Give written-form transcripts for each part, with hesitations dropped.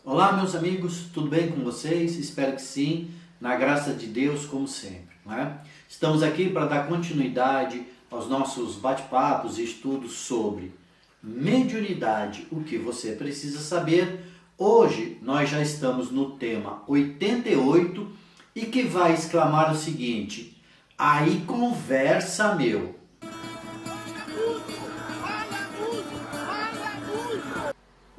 Olá, meus amigos, tudo bem com vocês? Espero que sim, na graça de Deus, como sempre, não é? Estamos aqui para dar continuidade aos nossos bate-papos e estudos sobre mediunidade, o que você precisa saber. Hoje nós já estamos no tema 88 e que vai exclamar o seguinte: aí conversa meu.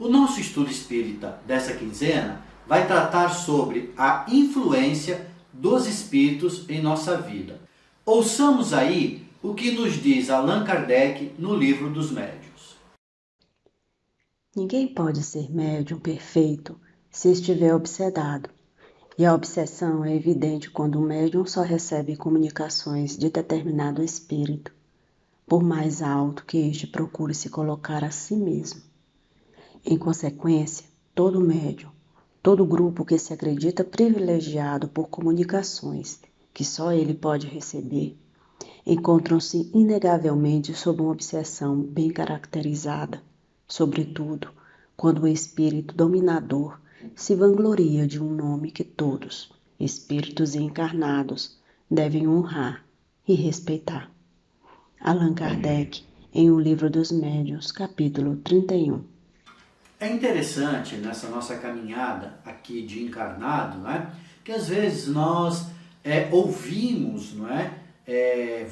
O nosso estudo espírita dessa quinzena vai tratar sobre a influência dos espíritos em nossa vida. Ouçamos aí o que nos diz Allan Kardec no Livro dos Médiuns. Ninguém pode ser médium perfeito se estiver obsedado. E a obsessão é evidente quando o médium só recebe comunicações de determinado espírito, por mais alto que este procure se colocar a si mesmo. Em consequência, todo médium, todo grupo que se acredita privilegiado por comunicações que só ele pode receber, encontram-se inegavelmente sob uma obsessão bem caracterizada, sobretudo quando o espírito dominador se vangloria de um nome que todos, espíritos encarnados, devem honrar e respeitar. Allan Kardec, em O Livro dos Médiuns, capítulo 31. É interessante nessa nossa caminhada aqui de encarnado, não é? Que às vezes nós ouvimos, não é?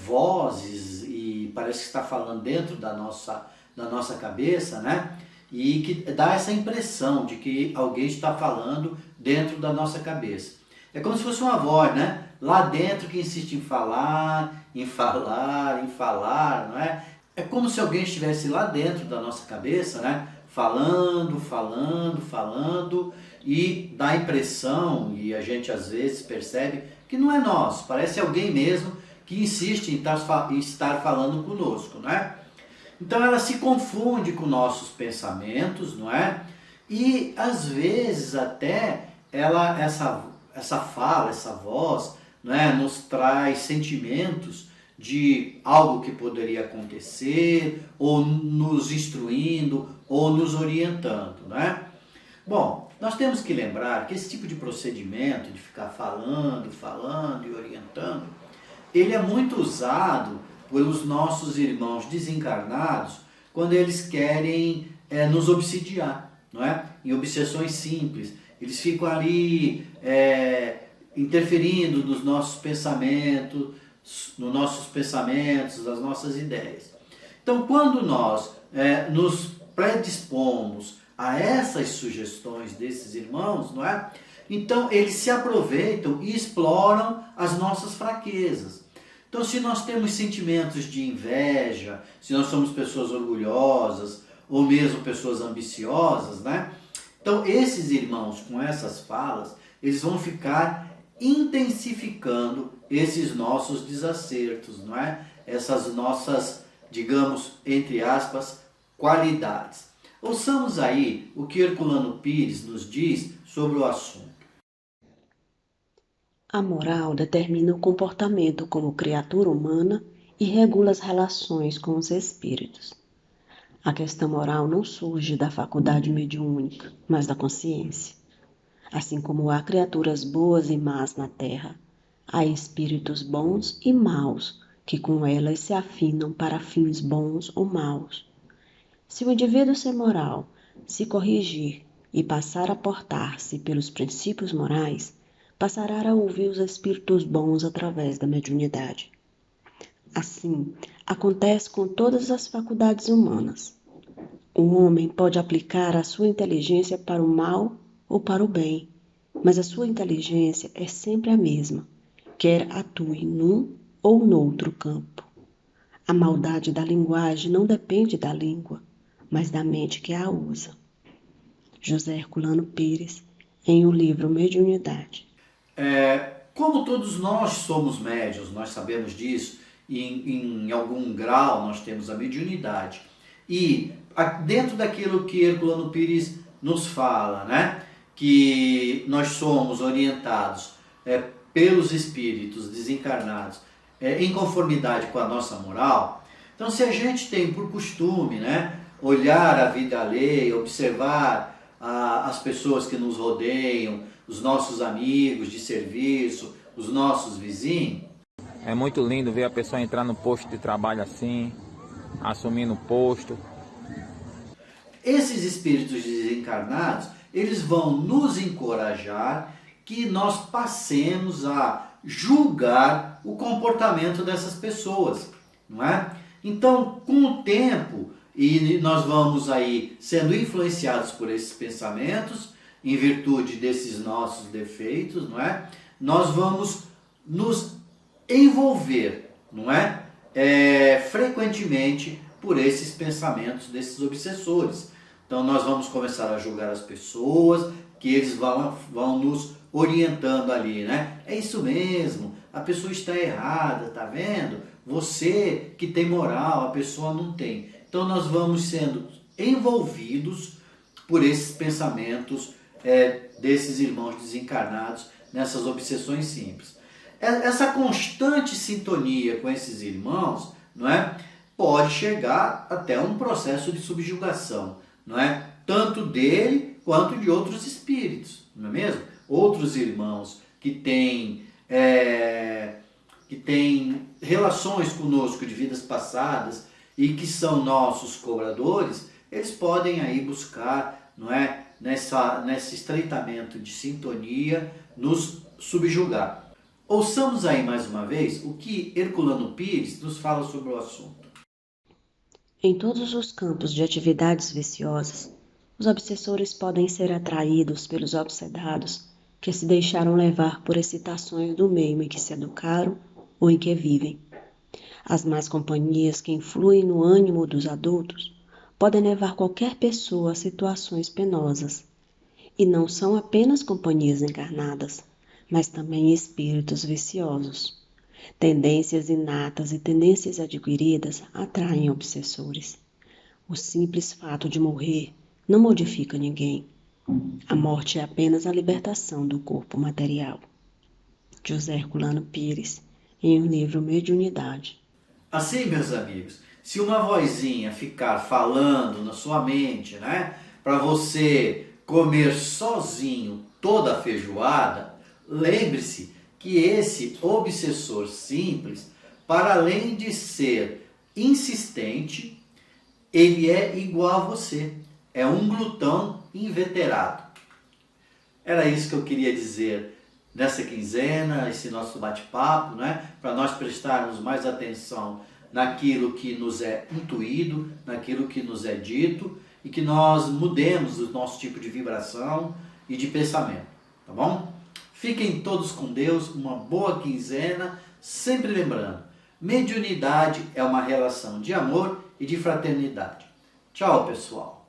Vozes e parece que está falando dentro da nossa cabeça, né? E que dá essa impressão de que alguém está falando dentro da nossa cabeça. É como se fosse uma voz, né? Lá dentro que insiste em falar, em falar, em falar, não é? É como se alguém estivesse lá dentro da nossa cabeça, né? Falando, e dá a impressão, e a gente às vezes percebe que não é nós, parece alguém mesmo que insiste em estar falando conosco, não é? Então ela se confunde com nossos pensamentos, não é? E às vezes até essa fala, essa voz, não é? Nos traz sentimentos de algo que poderia acontecer, ou nos instruindo, ou nos orientando, né? Bom, nós temos que lembrar que esse tipo de procedimento de ficar falando e orientando, ele é muito usado pelos nossos irmãos desencarnados quando eles querem nos obsidiar, não é? Em obsessões simples. Eles ficam ali interferindo nos nossos pensamentos, nas nossas ideias. Então, quando nós nos predispomos a essas sugestões desses irmãos, não é? Então, eles se aproveitam e exploram as nossas fraquezas. Então, se nós temos sentimentos de inveja, se nós somos pessoas orgulhosas, ou mesmo pessoas ambiciosas, né? Então, esses irmãos, com essas falas, eles vão ficar intensificando esses nossos desacertos, não é? Essas nossas, digamos, entre aspas, qualidades. Ouçamos aí o que Herculano Pires nos diz sobre o assunto. A moral determina o comportamento como criatura humana e regula as relações com os espíritos. A questão moral não surge da faculdade mediúnica, mas da consciência. Assim como há criaturas boas e más na terra, há espíritos bons e maus que com elas se afinam para fins bons ou maus. Se o indivíduo ser moral, se corrigir e passar a portar-se pelos princípios morais, passará a ouvir os espíritos bons através da mediunidade. Assim, acontece com todas as faculdades humanas. O homem pode aplicar a sua inteligência para o mal ou para o bem, mas a sua inteligência é sempre a mesma, quer atue num ou noutro campo. A maldade da linguagem não depende da língua, mas da mente que a usa. José Herculano Pires, em O Livro Mediunidade. Como todos nós somos médiuns, nós sabemos disso, e em algum grau nós temos a mediunidade. E dentro daquilo que Herculano Pires nos fala, né, que nós somos orientados pelos espíritos desencarnados em conformidade com a nossa moral. Então, se a gente tem por costume, né, olhar a vida alheia, observar as pessoas que nos rodeiam, os nossos amigos de serviço, os nossos vizinhos. É muito lindo ver a pessoa entrar no posto de trabalho assim, assumindo o posto. Esses espíritos desencarnados, eles vão nos encorajar que nós passemos a julgar o comportamento dessas pessoas, não é? Então, com o tempo, e nós vamos aí sendo influenciados por esses pensamentos, em virtude desses nossos defeitos, não é? Nós vamos nos envolver, não é? Frequentemente por esses pensamentos desses obsessores. Então nós vamos começar a julgar as pessoas, que eles vão nos orientando ali, né? É isso mesmo, a pessoa está errada, tá vendo? Você que tem moral, a pessoa não tem. Então nós vamos sendo envolvidos por esses pensamentos desses irmãos desencarnados, nessas obsessões simples. Essa constante sintonia com esses irmãos, não é? Pode chegar até um processo de subjugação, não é? Tanto dele quanto de outros espíritos, não é mesmo? Outros irmãos que têm relações conosco de vidas passadas e que são nossos cobradores, eles podem aí buscar, não é? Nesse estreitamento de sintonia, nos subjugar. Ouçamos aí mais uma vez o que Herculano Pires nos fala sobre o assunto. Em todos os campos de atividades viciosas, os obsessores podem ser atraídos pelos obsedados que se deixaram levar por excitações do meio em que se educaram ou em que vivem. As más companhias que influem no ânimo dos adultos podem levar qualquer pessoa a situações penosas. E não são apenas companhias encarnadas, mas também espíritos viciosos. Tendências inatas e tendências adquiridas atraem obsessores. O simples fato de morrer não modifica ninguém. A morte é apenas a libertação do corpo material. José Herculano Pires, em um livro Mediunidade. Assim, meus amigos, se uma vozinha ficar falando na sua mente, né, para você comer sozinho toda a feijoada, lembre-se que esse obsessor simples, para além de ser insistente, ele é igual a você. É um glutão inveterado. Era isso que eu queria dizer nessa quinzena, esse nosso bate-papo, né? Para nós prestarmos mais atenção naquilo que nos é intuído, naquilo que nos é dito, e que nós mudemos o nosso tipo de vibração e de pensamento, tá bom? Fiquem todos com Deus, uma boa quinzena, sempre lembrando, mediunidade é uma relação de amor e de fraternidade. Tchau, pessoal!